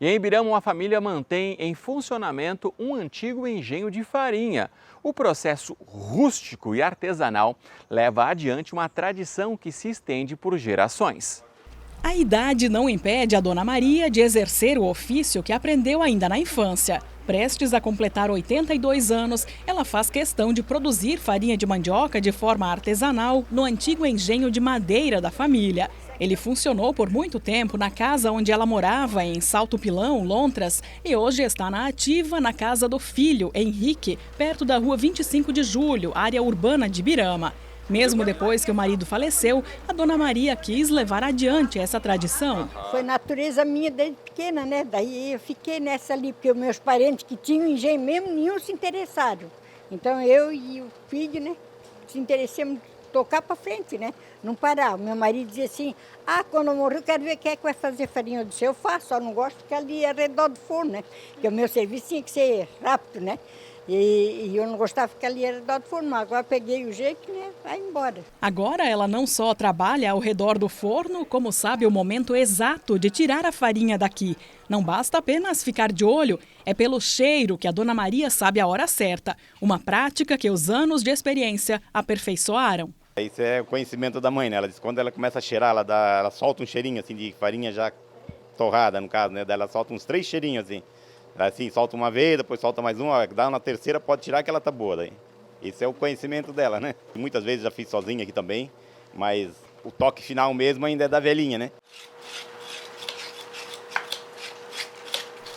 E em Ibirama, uma família mantém em funcionamento um antigo engenho de farinha. O processo rústico e artesanal leva adiante uma tradição que se estende por gerações. A idade não impede a Dona Maria de exercer o ofício que aprendeu ainda na infância. Prestes a completar 82 anos, ela faz questão de produzir farinha de mandioca de forma artesanal no antigo engenho de madeira da família. Ele funcionou por muito tempo na casa onde ela morava, em Salto Pilão, Lontras, e hoje está na ativa na casa do filho, Henrique, perto da rua 25 de Julho, área urbana de Ibirama. Mesmo depois que o marido faleceu, a Dona Maria quis levar adiante essa tradição. Foi natureza minha desde pequena, né? Daí eu fiquei nessa ali, porque os meus parentes que tinham engenho mesmo, nenhum se interessaram. Então eu e o filho, né, se interessamos em tocar para frente, né? Não parar. O meu marido dizia assim, quando eu morrer eu quero ver quem é que vai fazer farinha. Eu disse, eu faço, só não gosto de ficar ali ao redor do forno, né? Porque o meu serviço tinha que ser rápido, né? E eu não gostava de ficar ali ao redor do forno, agora peguei o jeito, né, vai embora. Agora ela não só trabalha ao redor do forno, como sabe o momento exato de tirar a farinha daqui. Não basta apenas ficar de olho, é pelo cheiro que a Dona Maria sabe a hora certa. Uma prática que os anos de experiência aperfeiçoaram. Isso é o conhecimento da mãe, né? Ela diz que quando ela começa a cheirar, ela solta um cheirinho assim de farinha já torrada, no caso, né? Ela solta uns 3 cheirinhos assim. Assim, solta uma vez, depois solta mais uma, dá na terceira, pode tirar que ela tá boa daí. Esse é o conhecimento dela, né? Muitas vezes já fiz sozinha aqui também, mas o toque final mesmo ainda é da velhinha, né?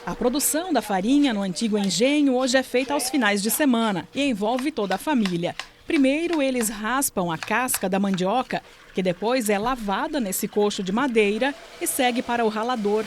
A produção da farinha no antigo engenho hoje é feita aos finais de semana e envolve toda a família. Primeiro, eles raspam a casca da mandioca, que depois é lavada nesse coxo de madeira e segue para o ralador.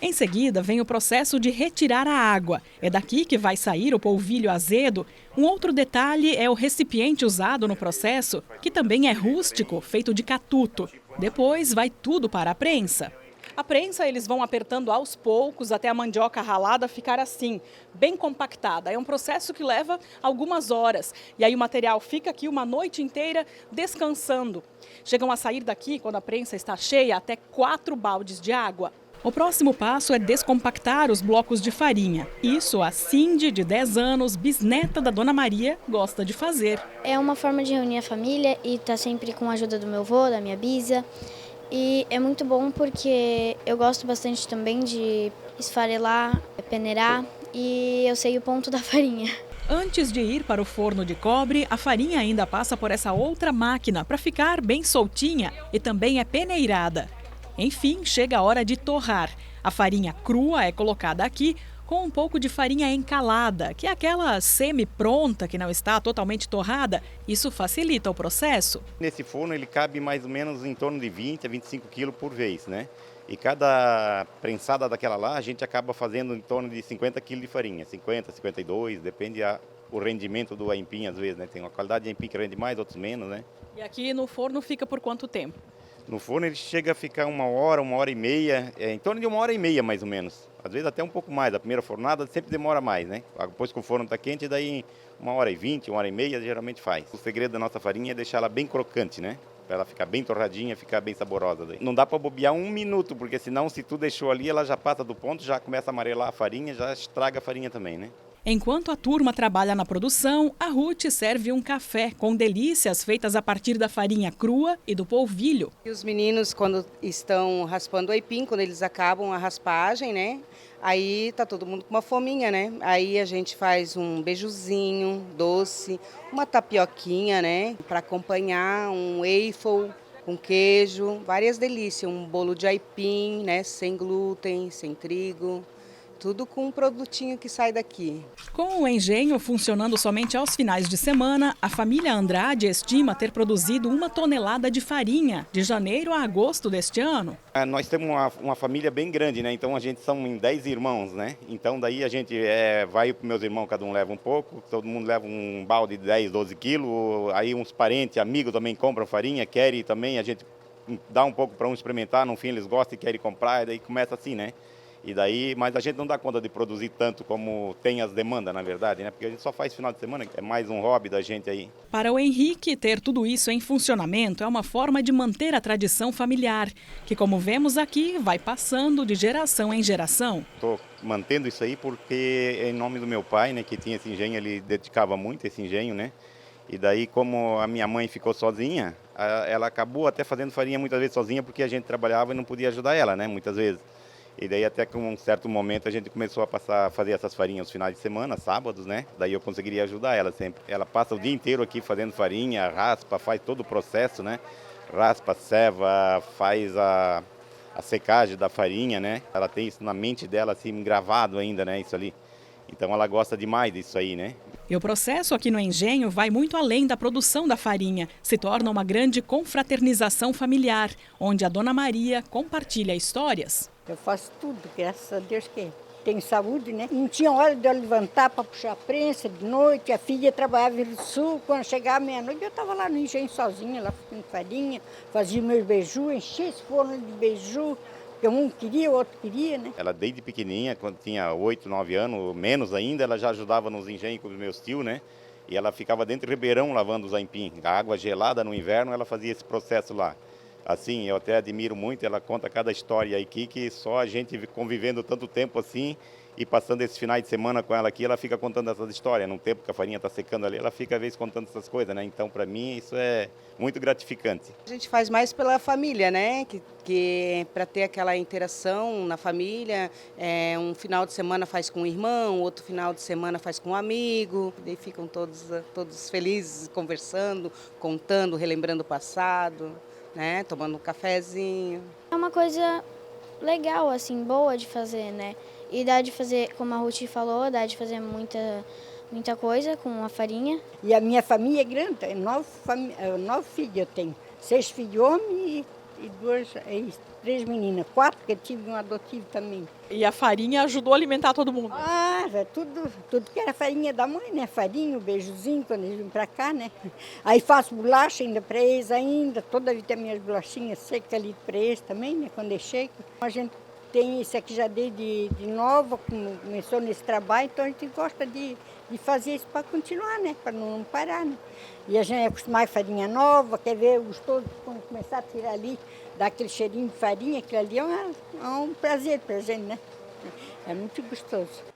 Em seguida, vem o processo de retirar a água. É daqui que vai sair o polvilho azedo. Um outro detalhe é o recipiente usado no processo, que também é rústico, feito de catuto. Depois vai tudo para a prensa. A prensa eles vão apertando aos poucos até a mandioca ralada ficar assim, bem compactada. É um processo que leva algumas horas. E aí o material fica aqui uma noite inteira descansando. Chegam a sair daqui, quando a prensa está cheia, até 4 baldes de água. O próximo passo é descompactar os blocos de farinha. Isso a Cindy, de 10 anos, bisneta da Dona Maria, gosta de fazer. É uma forma de reunir a família e estar sempre com a ajuda do meu avô, da minha bisa. E é muito bom porque eu gosto bastante também de esfarelar, peneirar e eu sei o ponto da farinha. Antes de ir para o forno de cobre, a farinha ainda passa por essa outra máquina para ficar bem soltinha e também é peneirada. Enfim, chega a hora de torrar. A farinha crua é colocada aqui com um pouco de farinha encalada, que é aquela semi-pronta que não está totalmente torrada. Isso facilita o processo. Nesse forno ele cabe mais ou menos em torno de 20 a 25 quilos por vez, né? E cada prensada daquela lá a gente acaba fazendo em torno de 50 quilos de farinha. 50, 52, depende o rendimento do aipim às vezes, né? Tem uma qualidade de aipim que rende mais, outros menos, né? E aqui no forno fica por quanto tempo? No forno ele chega a ficar 1 hora e meia, em torno de 1 hora e meia mais ou menos. Às vezes até um pouco mais, a primeira fornada sempre demora mais, né? Depois que o forno está quente, daí 1 hora e 20, 1 hora e meia geralmente faz. O segredo da nossa farinha é deixar ela bem crocante, né? Para ela ficar bem torradinha, ficar bem saborosa. Daí. Não dá para bobear 1 minuto, porque senão se tu deixou ali, ela já passa do ponto, já começa a amarelar a farinha, já estraga a farinha também, né? Enquanto a turma trabalha na produção, a Ruth serve um café com delícias feitas a partir da farinha crua e do polvilho. E os meninos, quando estão raspando o aipim, quando eles acabam a raspagem, né? Aí tá todo mundo com uma fominha, né? Aí a gente faz um beijuzinho doce, uma tapioquinha, né? Para acompanhar, um waffle com queijo, várias delícias. Um bolo de aipim, né? Sem glúten, sem trigo. Tudo com um produtinho que sai daqui. Com o engenho funcionando somente aos finais de semana, a família Andrade estima ter produzido 1 tonelada de farinha de janeiro a agosto deste ano. Nós temos uma família bem grande, né? Então a gente são em 10 irmãos, né? Então daí a gente vai para meus irmãos, cada um leva um pouco, todo mundo leva um balde de 10, 12 quilos, aí uns parentes, amigos também compram farinha, querem também, a gente dá um pouco para um experimentar, no fim eles gostam e querem comprar, e daí começa assim, né? E daí, mas a gente não dá conta de produzir tanto como tem as demandas, na verdade, né? Porque a gente só faz final de semana, é mais um hobby da gente aí. Para o Henrique, ter tudo isso em funcionamento é uma forma de manter a tradição familiar, que, como vemos aqui, vai passando de geração em geração. Estou mantendo isso aí porque é em nome do meu pai, né, que tinha esse engenho, ele dedicava muito esse engenho, né? E daí, como a minha mãe ficou sozinha, ela acabou até fazendo farinha muitas vezes sozinha, porque a gente trabalhava e não podia ajudar ela, né, muitas vezes. E daí até que um certo momento a gente começou a fazer essas farinhas nos finais de semana, sábados, né? Daí eu conseguiria ajudar ela sempre. Ela passa o dia inteiro aqui fazendo farinha, raspa, faz todo o processo, né? Raspa, ceva, faz a secagem da farinha, né? Ela tem isso na mente dela assim gravado ainda, né? Isso ali. Então ela gosta demais disso aí, né? E o processo aqui no engenho vai muito além da produção da farinha. Se torna uma grande confraternização familiar, onde a Dona Maria compartilha histórias. Eu faço tudo, graças a Deus que tenho saúde, né? Não tinha hora de eu levantar para puxar a prensa de noite. A filha trabalhava no sul, quando chegava meia-noite eu estava lá no engenho sozinha, lá fazendo farinha, fazia meus beiju, enchia esse forno de beiju. Porque um queria, o outro queria, né? Ela desde pequenininha, quando tinha 8, 9 anos, menos ainda, ela já ajudava nos engenhos com os meus tios, né? E ela ficava dentro do ribeirão lavando os aipim. A água gelada no inverno, ela fazia esse processo lá. Assim, eu até admiro muito, ela conta cada história aqui, que só a gente convivendo tanto tempo assim e passando esses finais de semana com ela aqui, ela fica contando essas histórias. Num tempo que a farinha está secando ali, ela fica às vezes contando essas coisas, né? Então, para mim, isso é muito gratificante. A gente faz mais pela família, né? Que para ter aquela interação na família, um final de semana faz com o irmão, outro final de semana faz com um amigo, daí ficam todos felizes, conversando, contando, relembrando o passado, né? Tomando um cafezinho. É uma coisa legal, assim, boa de fazer, né? E dá de fazer, como a Ruth falou, dá de fazer muita coisa com a farinha. E a minha família é grande, é 9 filhos eu tenho. 6 filhos homens e 3 meninas. 4, porque eu tive um adotivo também. E a farinha ajudou a alimentar todo mundo. Ah, tudo que era farinha da mãe, né? Farinha, o beijuzinho, quando eles vêm pra cá, né? Aí faço bolacha ainda pra eles ainda. Toda vida tem minhas bolachinhas secas ali pra eles também, né? Quando é cheio. A gente tem esse aqui já desde de nova, começou nesse trabalho, então a gente gosta de fazer isso para continuar, né? Para não parar, né? E a gente é acostumado com farinha nova, quer ver, gostoso, quando começar a tirar ali, dá aquele cheirinho de farinha, aquilo ali é um prazer para a gente, né? É muito gostoso.